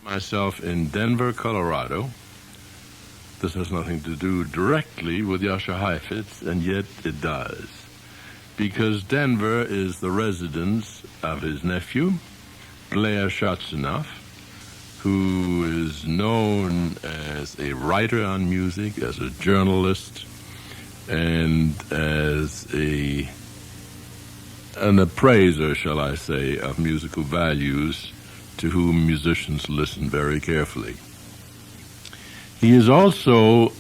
myself in Denver, Colorado. This has nothing to do directly with Yasha Heifetz, and yet it does. Because Denver is the residence of his nephew, Blair Chotzinoff, who is known as a writer on music, as a journalist, and as an appraiser, shall I say, of musical values, to whom musicians listen very carefully. He is also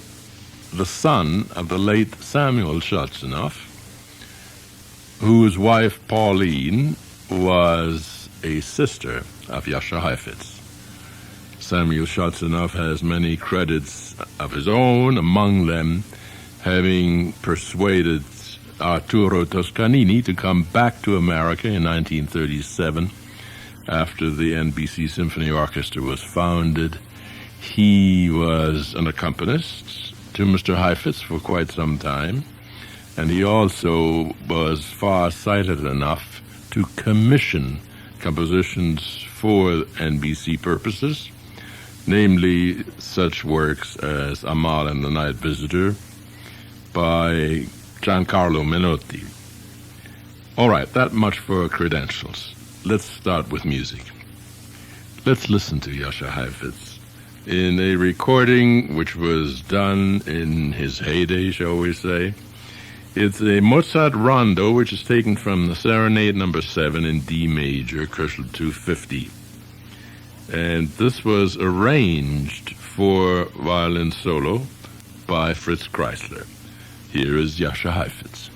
the son of the late Samuel Chotzinoff, whose wife Pauline was a sister of Yasha Heifetz. Samuel Chotzinoff has many credits of his own, among them having persuaded Arturo Toscanini to come back to America in 1937 after the NBC Symphony Orchestra was founded. He was an accompanist to Mr. Heifetz for quite some time, and he also was far-sighted enough to commission compositions for NBC purposes, namely such works as Amal and the Night Visitor by Giancarlo Menotti. All right, that much for credentials. Let's start with music. Let's listen to Yasha Heifetz in a recording which was done in his heyday, shall we say. It's a Mozart Rondo, which is taken from the Serenade No. 7 in D major, Köchel 250. And this was arranged for violin solo by Fritz Kreisler. Here is Yasha Heifetz.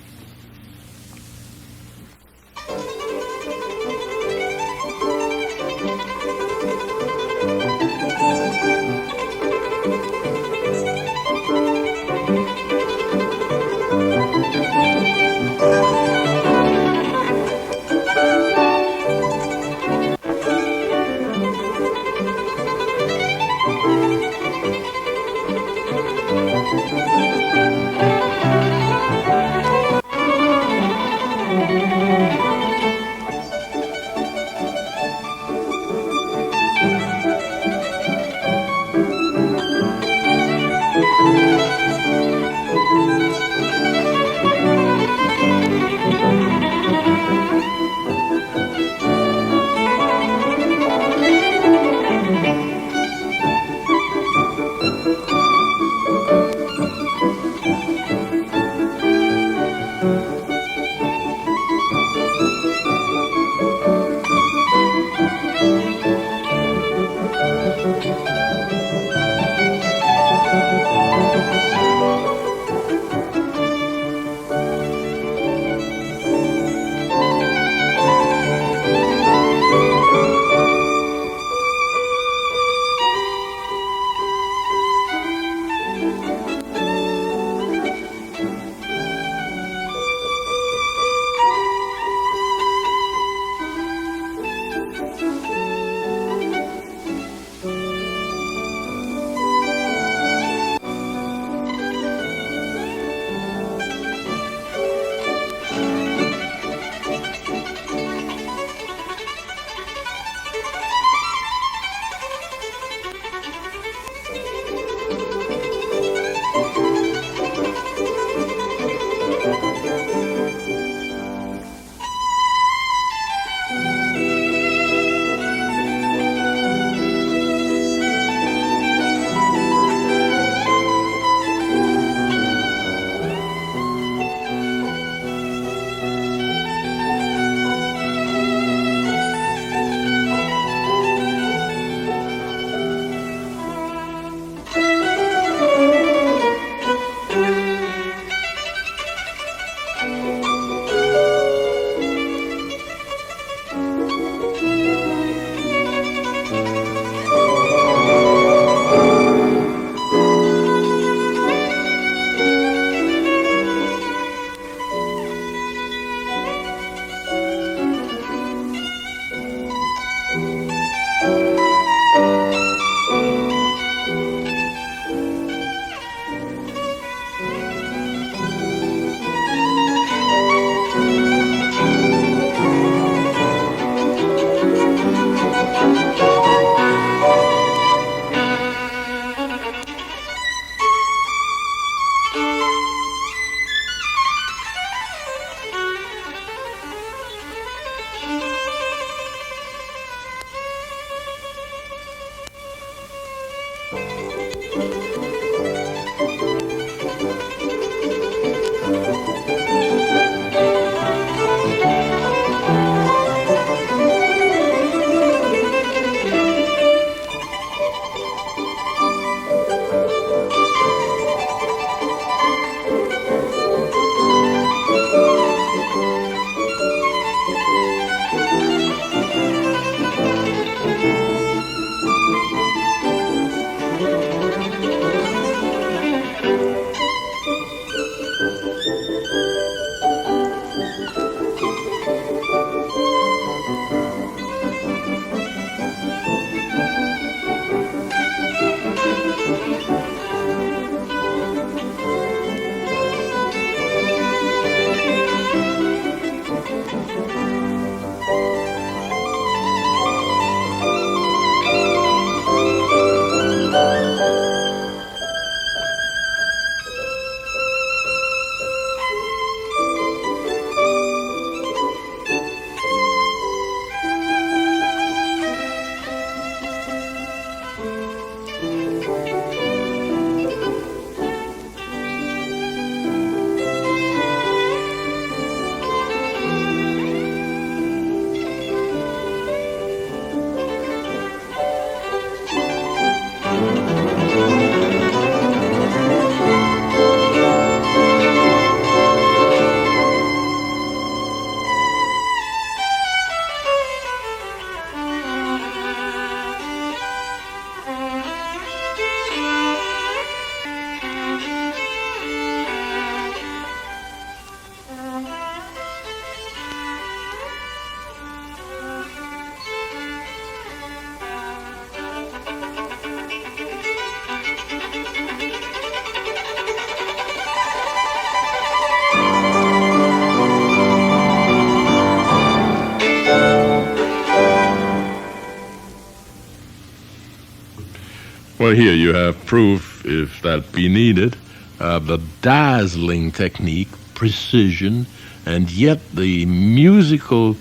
Well, here you have proof, if that be needed, of the dazzling technique, precision, and yet the musical,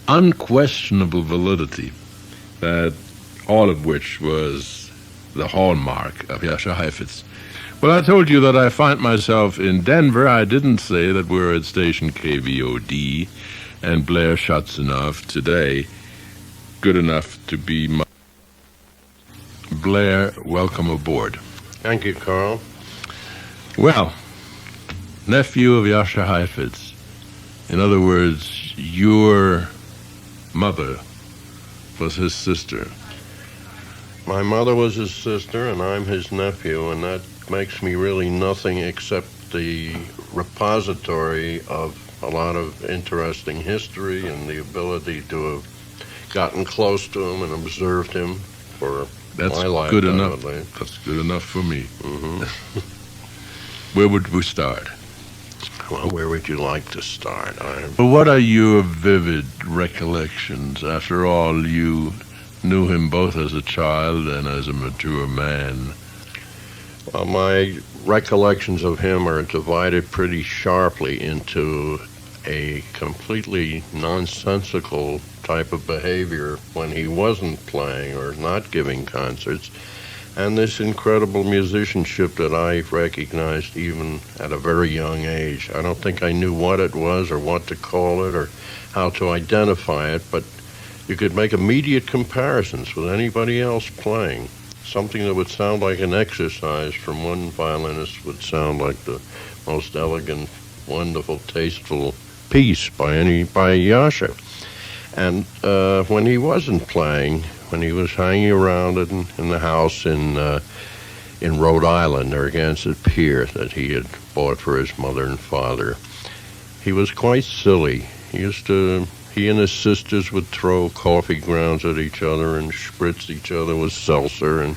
unquestionable validity, that all of which was the hallmark of Yasha Heifetz. Well, I told you that I find myself in Denver. I didn't say that we're at station KVOD and Blair Chotzinoff today. Good enough to be my... Blair, welcome aboard. Thank you, Karl. Well, nephew of Yasha Heifetz. In other words, your mother was his sister. My mother was his sister, and I'm his nephew, and that makes me really nothing except the repository of a lot of interesting history and the ability to have gotten close to him and observed him for my life. Good enough. That's good enough for me. Mm-hmm. Where would we start? Well, where would you like to start? Well, what are your vivid recollections? After all, you knew him both as a child and as a mature man. Well, my recollections of him are divided pretty sharply into a completely nonsensical type of behavior when he wasn't playing or not giving concerts, and this incredible musicianship that I recognized even at a very young age. I don't think I knew what it was or what to call it or how to identify it, but you could make immediate comparisons with anybody else playing. Something that would sound like an exercise from one violinist would sound like the most elegant, wonderful, tasteful piece by Yasha. And when he wasn't playing, when he was hanging around in the house in Rhode Island, or against a pier that he had bought for his mother and father, he was quite silly. He and his sisters would throw coffee grounds at each other and spritz each other with seltzer, and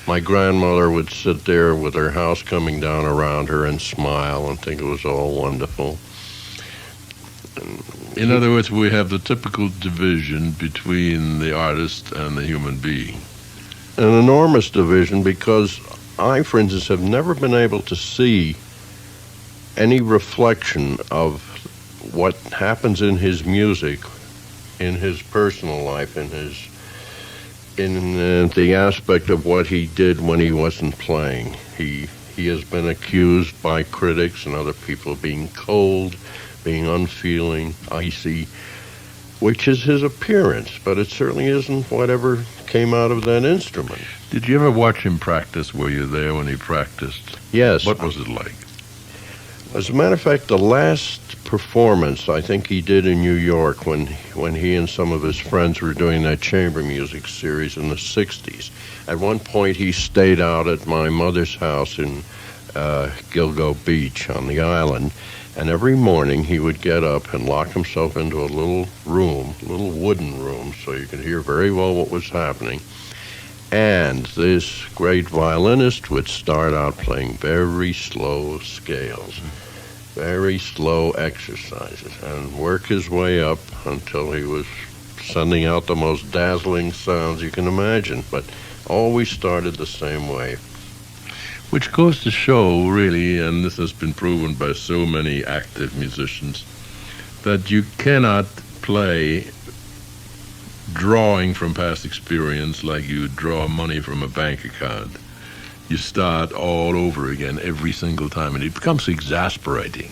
my grandmother would sit there with her house coming down around her and smile and think it was all wonderful. In other words, we have the typical division between the artist and the human being. An enormous division, because I, for instance, have never been able to see any reflection of what happens in his music, in his personal life, in his in the aspect of what he did when he wasn't playing. He has been accused by critics and other people of being cold, being unfeeling, icy, which is his appearance, but it certainly isn't whatever came out of that instrument. Did you ever watch him practice? Were you there when he practiced? Yes. What was it like? As a matter of fact, the last performance I think he did in New York when he and some of his friends were doing that chamber music series in the 60s. At one point he stayed out at my mother's house in Gilgo Beach on the island, and every morning he would get up and lock himself into a little room, little wooden room, so you could hear very well what was happening. And this great violinist would start out playing very slow scales, very slow exercises, and work his way up until he was sending out the most dazzling sounds you can imagine, but always started the same way. Which goes to show, really, and this has been proven by so many active musicians, that you cannot play drawing from past experience like you draw money from a bank account. You start all over again every single time, and it becomes exasperating.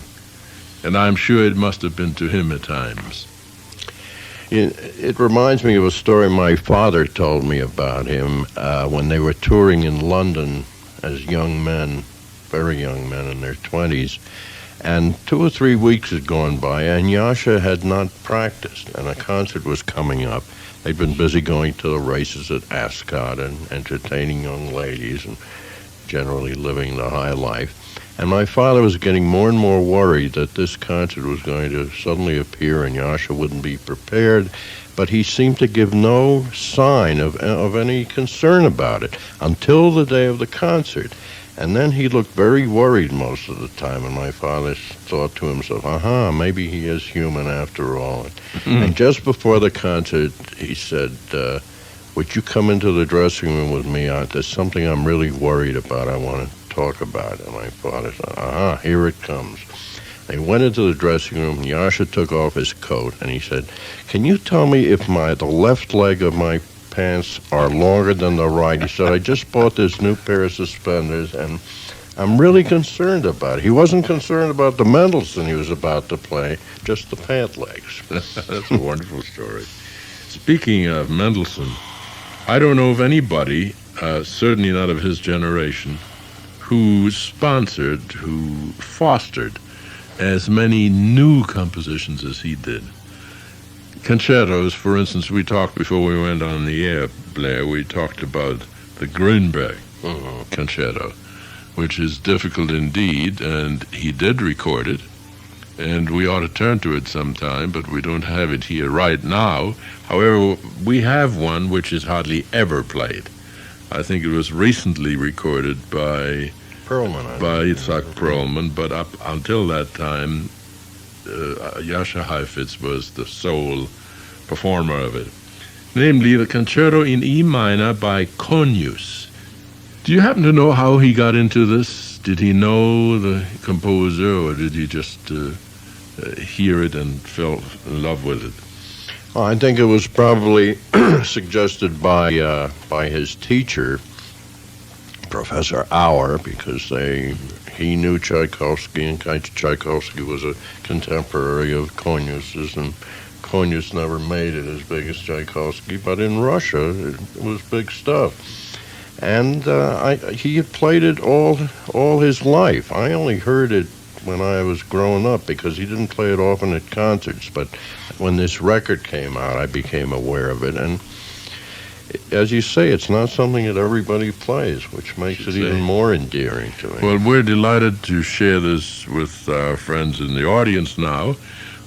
And I'm sure it must have been to him at times. It reminds me of a story my father told me about him when they were touring in London as young men, very young men in their 20s. And 2 or 3 weeks had gone by, and Yasha had not practiced, and a concert was coming up. They'd been busy going to the races at Ascot and entertaining young ladies and generally living the high life. And my father was getting more and more worried that this concert was going to suddenly appear and Yasha wouldn't be prepared, but he seemed to give no sign of any concern about it until the day of the concert. And then he looked very worried most of the time, and my father thought to himself, maybe he is human after all. And just before the concert, he said, would you come into the dressing room with me? There's something I'm really worried about. I want to talk about it. And my father said, here it comes. They went into the dressing room, and Yasha took off his coat, and he said, can you tell me if the left leg of my pants are longer than the right? He said, I just bought this new pair of suspenders, and I'm really concerned about it. He wasn't concerned about the Mendelssohn he was about to play, just the pant legs. That's a wonderful story. Speaking of Mendelssohn, I don't know of anybody, certainly not of his generation, who sponsored, who fostered as many new compositions as he did. Concertos, for instance, we talked before we went on the air, Blair, we talked about the Gruenberg concerto, which is difficult indeed, and he did record it, and we ought to turn to it sometime, but we don't have it here right now. However, we have one which is hardly ever played. I think it was recently recorded by Itzhak Perlman, but up until that time, Yasha Heifetz was the sole performer of it, namely the Concerto in E minor by Conus. Do you happen to know how he got into this? Did he know the composer, or did he just hear it and fell in love with it? Well, I think it was probably suggested by his teacher, Professor Auer, because he knew Tchaikovsky, and Tchaikovsky was a contemporary of Conus's, and Conus never made it as big as Tchaikovsky, but in Russia it was big stuff. And he had played it all his life. I only heard it when I was growing up because he didn't play it often at concerts, but when this record came out I became aware of it, and as you say, it's not something that everybody plays, which makes it even more endearing to me. Well, we're delighted to share this with our friends in the audience now,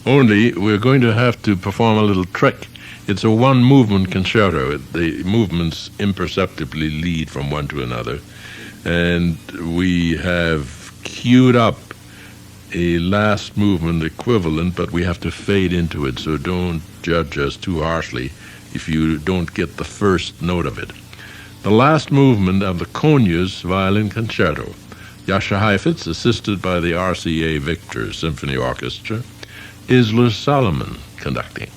only we're going to have to perform a little trick. It's a one-movement concerto. The movements imperceptibly lead from one to another, and we have queued up a last movement equivalent, but we have to fade into it, so don't judge us too harshly if you don't get the first note of it. The last movement of the Conus Violin Concerto. Yasha Heifetz, assisted by the RCA Victor Symphony Orchestra, Isla Solomon conducting.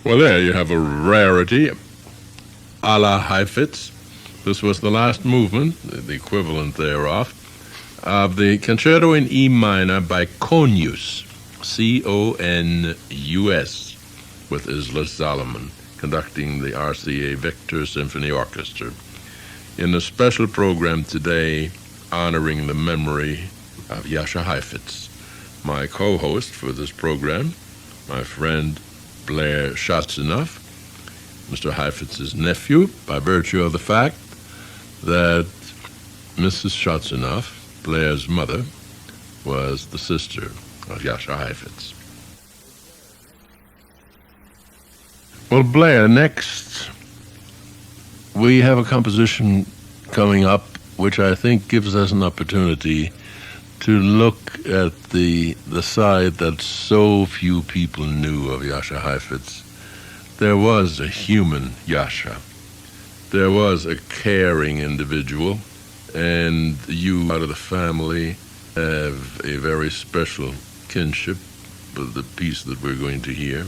Well, there you have a rarity, a la Heifetz. This was the last movement, the equivalent thereof, of the Concerto in E minor by Conus, C-O-N-U-S, with Isla Solomon, conducting the RCA Victor Symphony Orchestra, in a special program today honoring the memory of Yasha Heifetz. My co-host for this program, my friend Blair Chotzinoff, Mr. Heifetz's nephew, by virtue of the fact that Mrs. Chotzinoff, Blair's mother, was the sister of Yasha Heifetz. Well, Blair, next we have a composition coming up which I think gives us an opportunity to look at the side that so few people knew of Yasha Heifetz. There was a human Yasha. There was a caring individual, and you out of the family have a very special kinship with the piece that we're going to hear.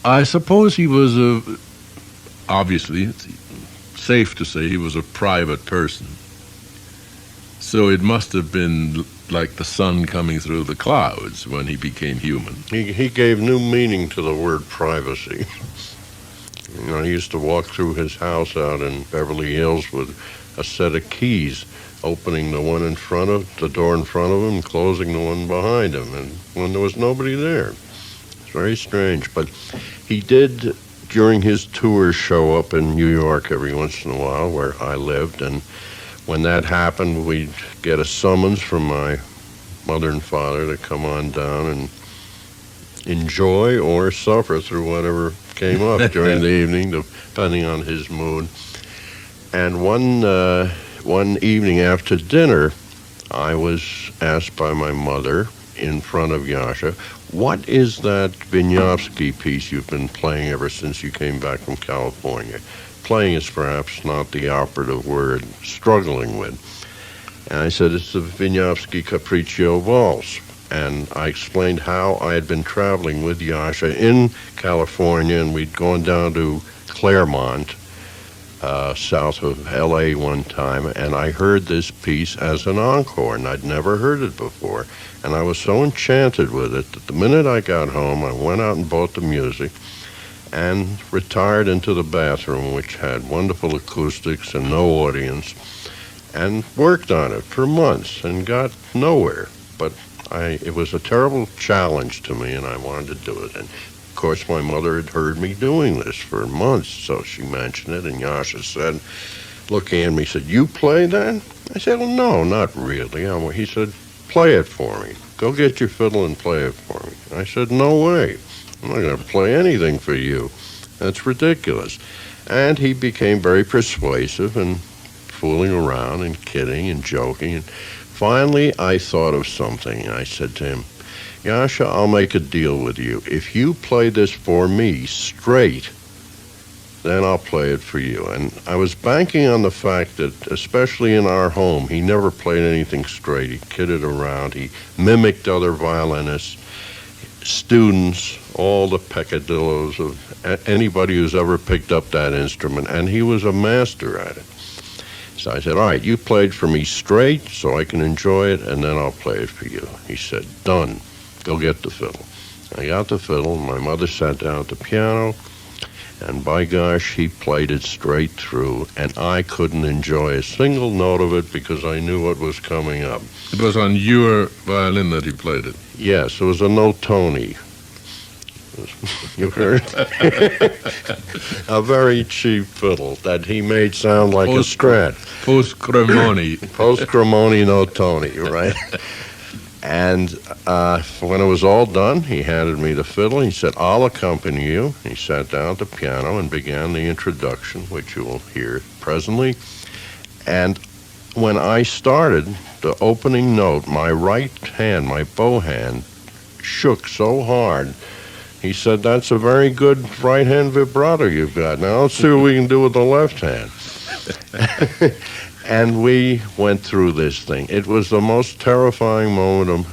I suppose he was obviously, it's safe to say he was a private person. So it must have been like the sun coming through the clouds when he became human. He gave new meaning to the word privacy. You know, he used to walk through his house out in Beverly Hills with a set of keys, opening the one in front of the door in front of him, closing the one behind him, and when there was nobody there. It's very strange, but he did during his tours show up in New York every once in a while where I lived, and when that happened, we'd get a summons from my mother and father to come on down and enjoy or suffer through whatever came up during the evening, depending on his mood. And one evening after dinner, I was asked by my mother in front of Yasha, what is that Wieniawski piece you've been playing ever since you came back from California? Playing is perhaps not the operative word, struggling with. And I said, it's the Wieniawski Capriccio Waltz. And I explained how I had been traveling with Yasha in California, and we'd gone down to Claremont, south of L.A. one time, and I heard this piece as an encore, and I'd never heard it before. And I was so enchanted with it that the minute I got home, I went out and bought the music and retired into the bathroom, which had wonderful acoustics and no audience, and worked on it for months and got nowhere. But it was a terrible challenge to me, and I wanted to do it. And of course, my mother had heard me doing this for months, so she mentioned it, and Yasha said, looking at me, said, you play that? I said, well, no, not really. He said, play it for me. Go get your fiddle and play it for me. I said, no way. I'm not going to play anything for you. That's ridiculous. And he became very persuasive and fooling around and kidding and joking. And finally, I thought of something. I said to him, Yasha, I'll make a deal with you. If you play this for me straight, then I'll play it for you. And I was banking on the fact that, especially in our home, he never played anything straight. He kidded around. He mimicked other violinists, students, all the peccadillos of anybody who's ever picked up that instrument, and he was a master at it. So I said, all right, you played for me straight so I can enjoy it, and then I'll play it for you. He said, done. Go get the fiddle. I got the fiddle, and my mother sat down at the piano, and by gosh, he played it straight through, and I couldn't enjoy a single note of it because I knew what was coming up. It was on your violin that he played it? Yes, it was a no-tony. You heard? A very cheap fiddle that he made sound like a Strat. Post-Cremoni. Post-Cremoni no-tony, right? And when it was all done, he handed me the fiddle. He said, I'll accompany you. He sat down at the piano and began the introduction, which you will hear presently. And when I started the opening note, my right hand, my bow hand, shook so hard. He said, that's a very good right-hand vibrato you've got. Now let's see what we can do with the left hand. And we went through this thing. It was the most terrifying moment,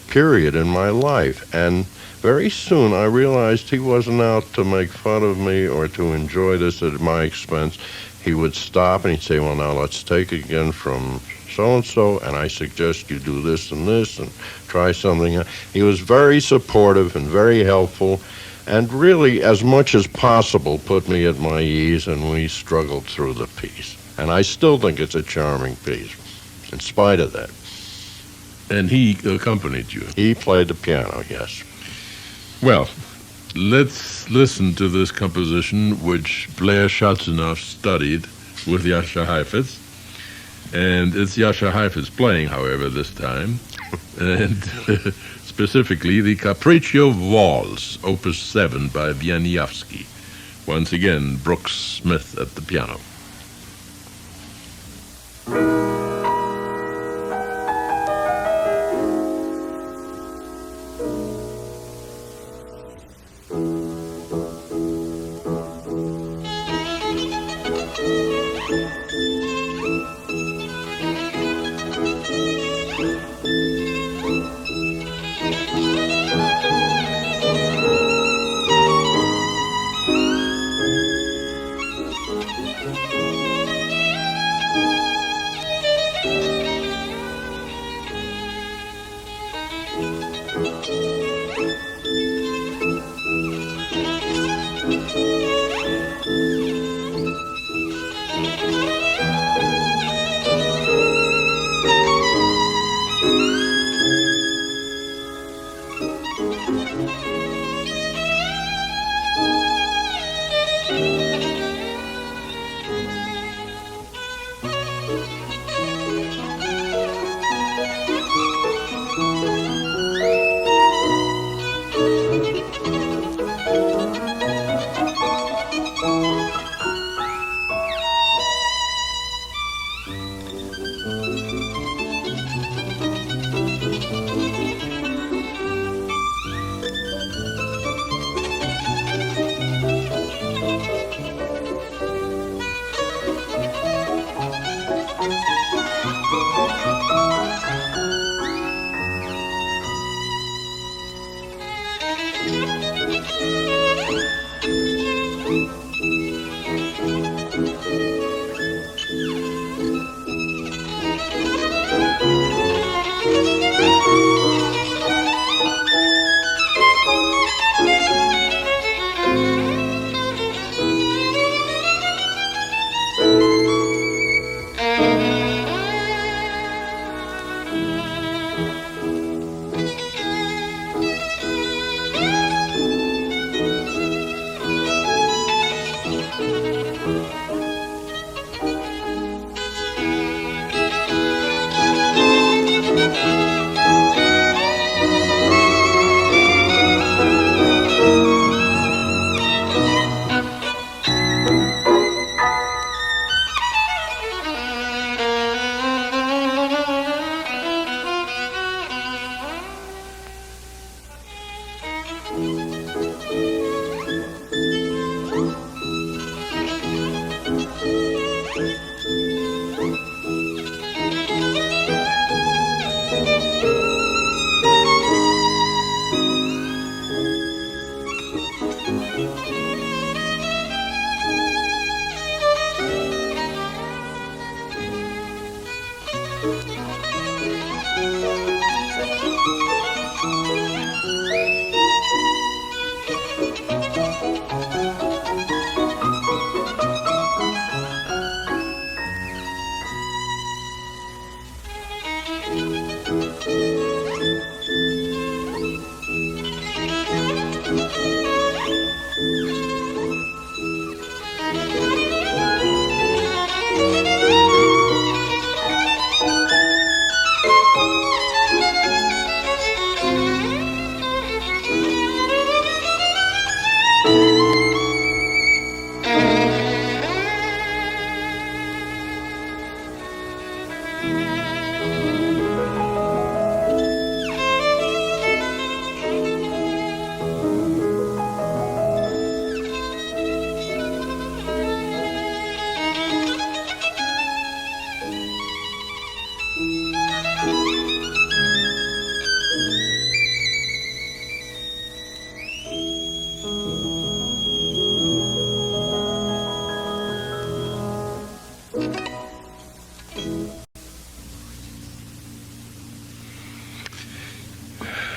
period in my life. And very soon I realized he wasn't out to make fun of me or to enjoy this at my expense. He would stop and he'd say, well, now let's take it again from so-and-so, and I suggest you do this and try something. He was very supportive and very helpful, and really, as much as possible, put me at my ease, and we struggled through the piece. And I still think it's a charming piece, in spite of that. And he accompanied you? He played the piano, yes. Well, let's listen to this composition, which Blair Chotzinoff studied with Yasha Heifetz. And it's Yasha Heifetz playing, however, this time. And specifically the Capriccio Waltz, Opus 7 by Wieniawski. Once again, Brooks Smith at the piano.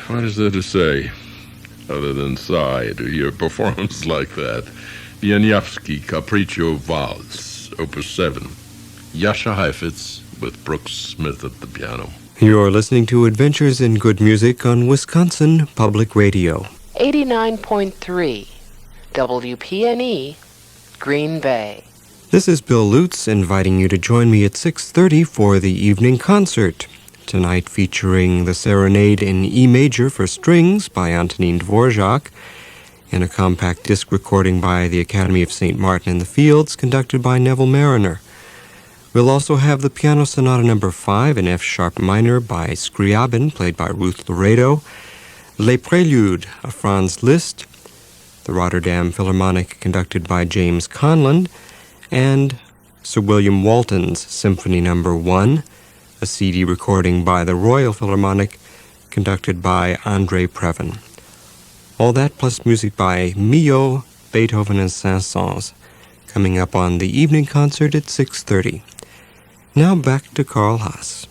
What is there to say other than sigh to hear a performance like that? Wieniawski, Capriccio Valse, Opus 7. Yasha Heifetz with Brooks Smith at the piano. You're listening to Adventures in Good Music on Wisconsin Public Radio. 89.3 WPNE, Green Bay. This is Bill Lutz inviting you to join me at 6:30 for the evening concert. Tonight featuring the Serenade in E major for strings by Antonin Dvorak and a compact disc recording by the Academy of St. Martin in the Fields conducted by Neville Mariner. We'll also have the Piano Sonata No. 5 in F-sharp minor by Scriabin, played by Ruth Laredo, Les Préludes of Franz Liszt, the Rotterdam Philharmonic conducted by James Conlon, and Sir William Walton's Symphony No. 1, a CD recording by the Royal Philharmonic conducted by André Previn. All that plus music by Milhaud, Beethoven, and Saint-Saëns coming up on the evening concert at 6:30. Now back to Karl Haas.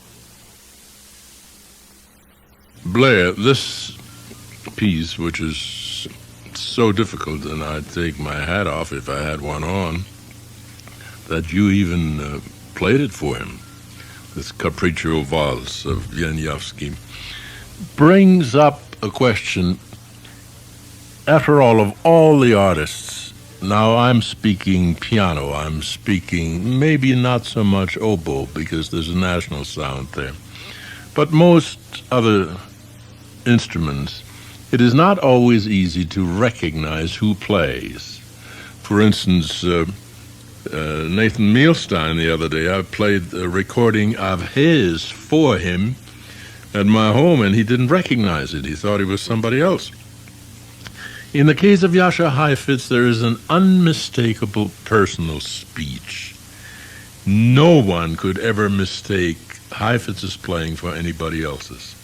Blair, this piece, which is so difficult, and I'd take my hat off if I had one on, that you even played it for him, this Capriccio Valse of Wieniawski, brings up a question. After all the artists, now I'm speaking piano, I'm speaking maybe not so much oboe because there's a national sound there, but most other instruments, it is not always easy to recognize who plays. For instance, Nathan Mielstein the other day, I played a recording of his for him at my home, and he didn't recognize it. He thought he was somebody else. In the case of Yasha Heifetz, there is an unmistakable personal speech. No one could ever mistake Heifetz's playing for anybody else's.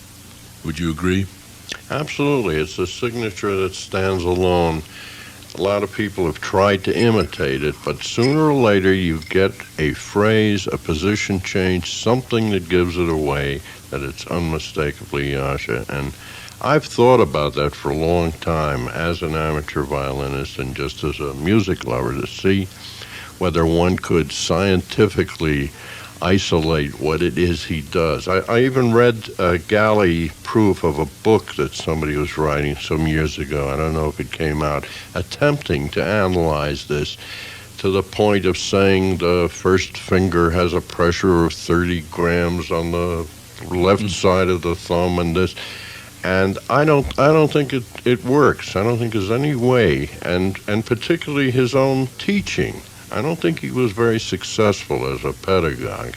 Would you agree? Absolutely. It's a signature that stands alone. A lot of people have tried to imitate it, but sooner or later you get a phrase, a position change, something that gives it away, that it's unmistakably Yasha. And I've thought about that for a long time as an amateur violinist and just as a music lover to see whether one could scientifically isolate what it is he does. I even read a galley proof of a book that somebody was writing some years ago. I don't know if it came out, attempting to analyze this to the point of saying the first finger has a pressure of 30 grams on the left side of the thumb and this. And I don't think it works. I don't think there's any way, and particularly his own teaching. I don't think he was very successful as a pedagogue.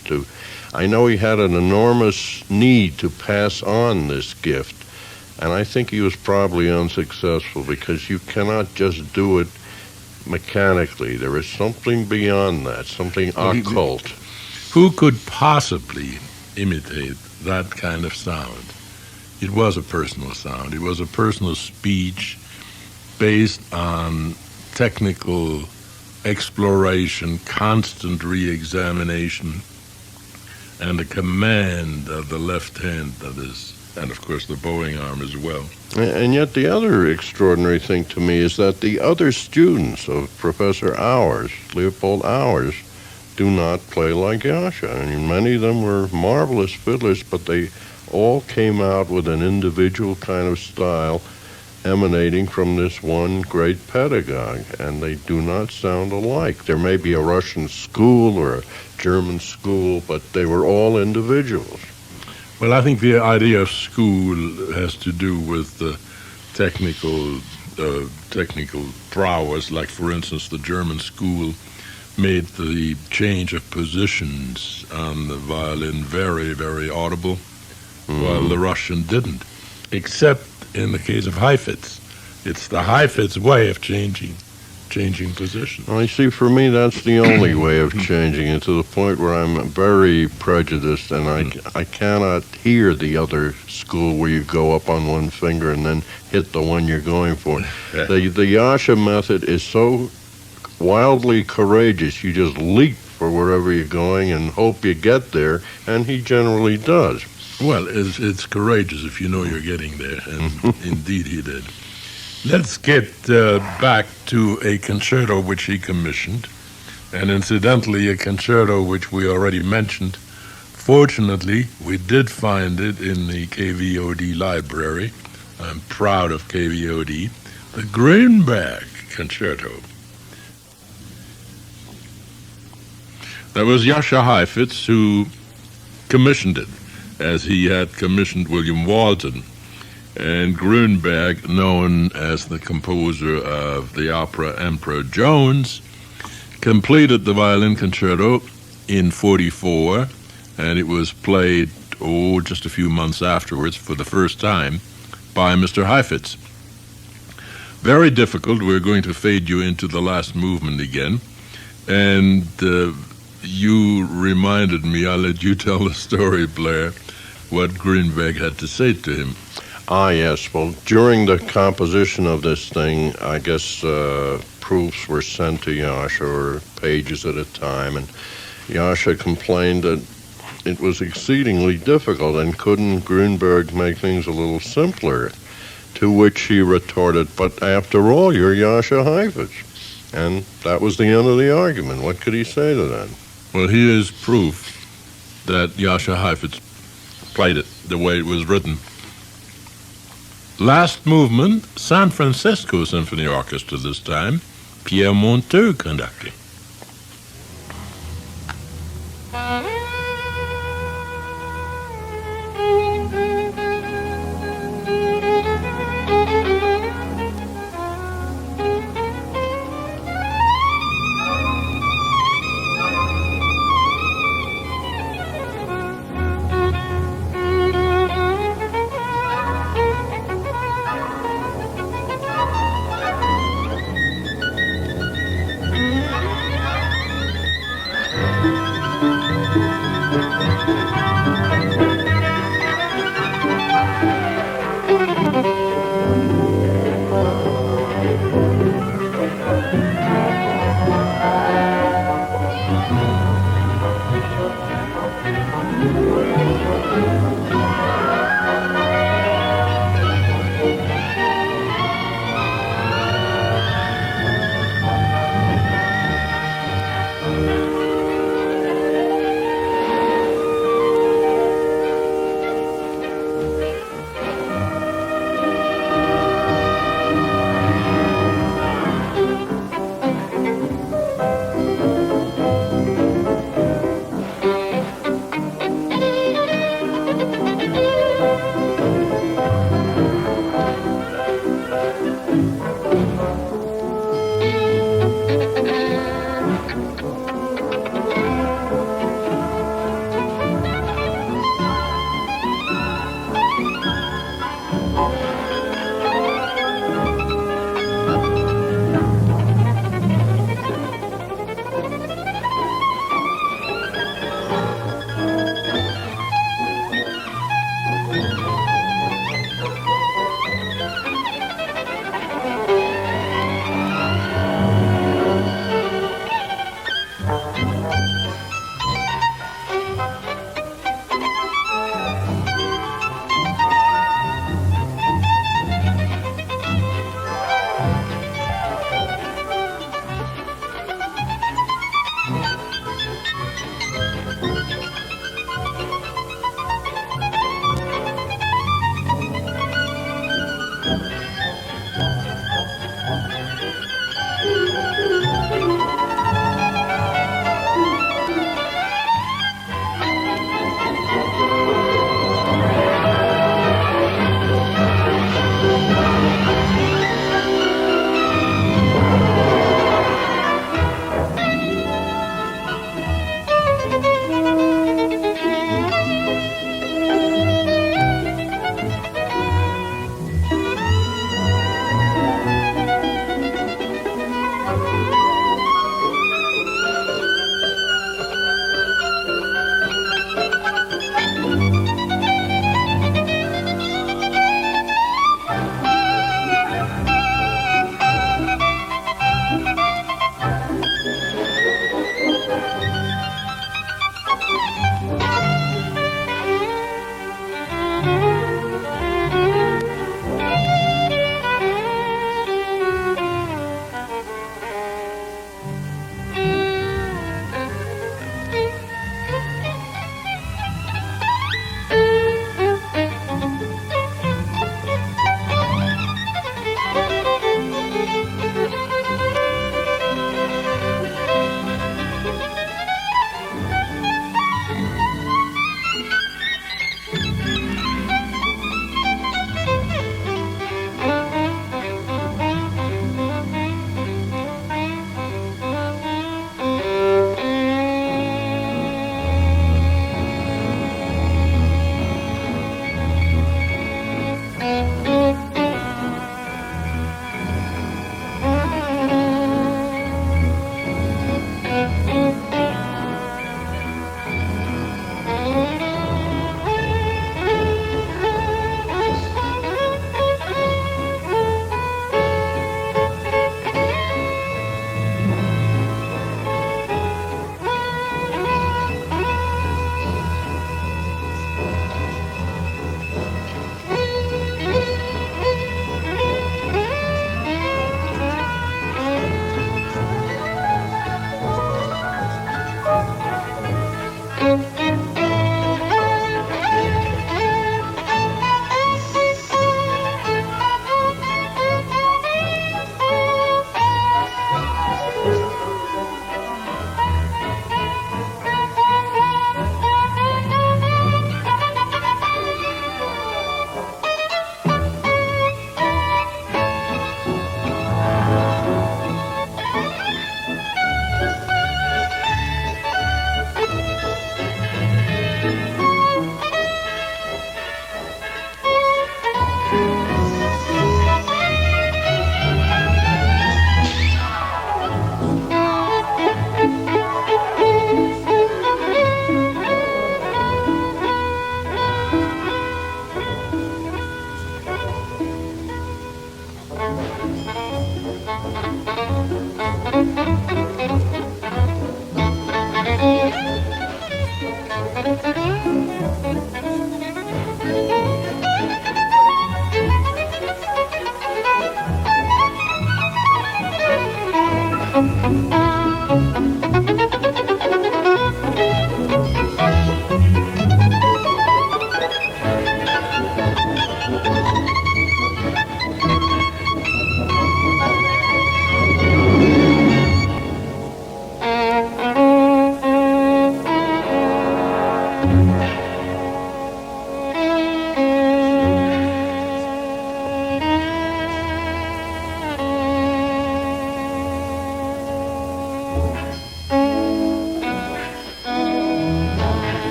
I know he had an enormous need to pass on this gift, and I think he was probably unsuccessful because you cannot just do it mechanically. There is something beyond that, something occult. Who could possibly imitate that kind of sound? It was a personal sound. It was a personal speech based on technical exploration, constant re-examination, and a command of the left hand of this, and of course the bowing arm as well. And yet the other extraordinary thing to me is that the other students of Professor Auers, Leopold Auers, do not play like Yasha. I mean, many of them were marvelous fiddlers, but they all came out with an individual kind of style emanating from this one great pedagogue, and they do not sound alike. There may be a Russian school or a German school, but they were all individuals. Well, I think the idea of school has to do with the technical prowess. Like, for instance, the German school made the change of positions on the violin very, very audible, while the Russian didn't, except in the case of Heifetz. It's the Heifetz way of changing position. Well, you see, for me, that's the only way of changing it, to the point where I'm very prejudiced, and I cannot hear the other school where you go up on one finger and then hit the one you're going for. The Yasha method is so wildly courageous. You just leap for wherever you're going and hope you get there, and he generally does. Well, it's courageous if you know you're getting there, and indeed he did. Let's get back to a concerto which he commissioned, and incidentally, a concerto which we already mentioned. Fortunately, we did find it in the KVOD library. I'm proud of KVOD. The Gruenberg Concerto. That was Yasha Heifetz who commissioned it, as he had commissioned William Walton. And Gruenberg, known as the composer of the opera Emperor Jones, completed the violin concerto in 44, and it was played, just a few months afterwards for the first time by Mr. Heifetz. Very difficult. We're going to fade you into the last movement again. And you reminded me, I'll let you tell the story, Blair, what Gruenberg had to say to him. Ah, yes. Well, during the composition of this thing, I guess proofs were sent to Yasha, or pages at a time, and Yasha complained that it was exceedingly difficult, and couldn't Gruenberg make things a little simpler? To which he retorted, but after all, you're Yasha Heifetz. And that was the end of the argument. What could he say to that? Well, here is proof that Yasha Heifetz played it the way it was written. Last movement, San Francisco Symphony Orchestra this time, Pierre Monteux conducting.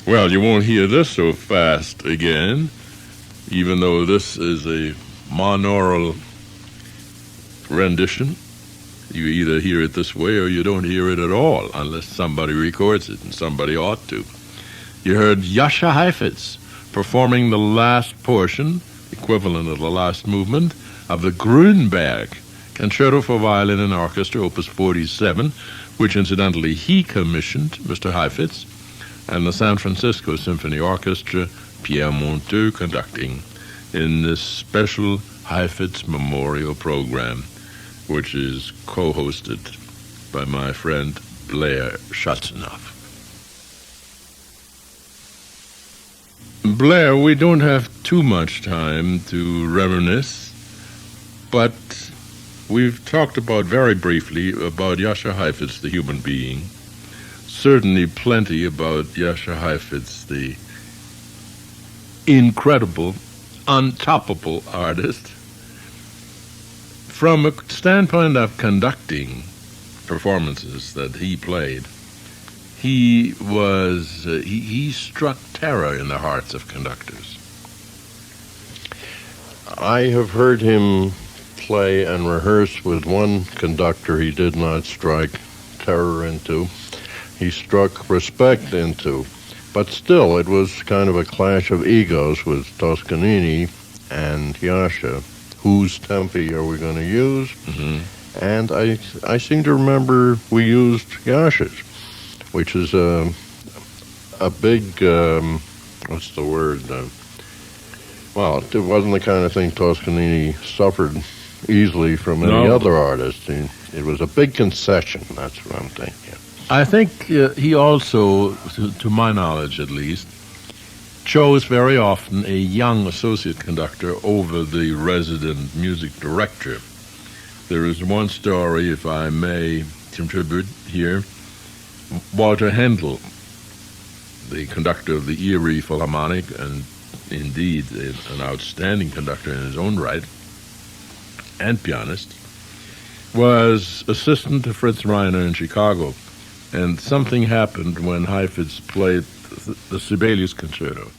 Well, you won't hear this so fast again, even though this is a monaural rendition. You either hear it this way or you don't hear it at all, unless somebody records it, and somebody ought to. You heard Yasha Heifetz performing the last portion, equivalent of the last movement, of the Gruenberg Concerto for Violin and Orchestra, Opus 47, which incidentally he commissioned, Mr. Heifetz, and the San Francisco Symphony Orchestra, Pierre Monteux, conducting in this special Heifetz Memorial Program, which is co-hosted by my friend Blair Chotzinoff. Blair, we don't have too much time to reminisce, but we've talked about very briefly about Jascha Heifetz, the human being. Certainly plenty about Jascha Heifetz, the incredible, untoppable artist. From a standpoint of conducting performances that he played, he struck terror in the hearts of conductors. I have heard him play and rehearse with one conductor he did not strike terror into. He struck respect into. But still, it was kind of a clash of egos with Toscanini and Yasha. Whose tempi are we going to use? Mm-hmm. And I seem to remember we used Yasha's, which is a big, what's the word? Well, it wasn't the kind of thing Toscanini suffered easily from any other artist. It was a big concession, that's what I'm thinking. I think he also, to my knowledge at least, chose very often a young associate conductor over the resident music director. There is one story, if I may contribute here. Walter Handel, the conductor of the Erie Philharmonic, and indeed an outstanding conductor in his own right, and pianist, was assistant to Fritz Reiner in Chicago. And something happened when Heifetz played the Sibelius Concerto.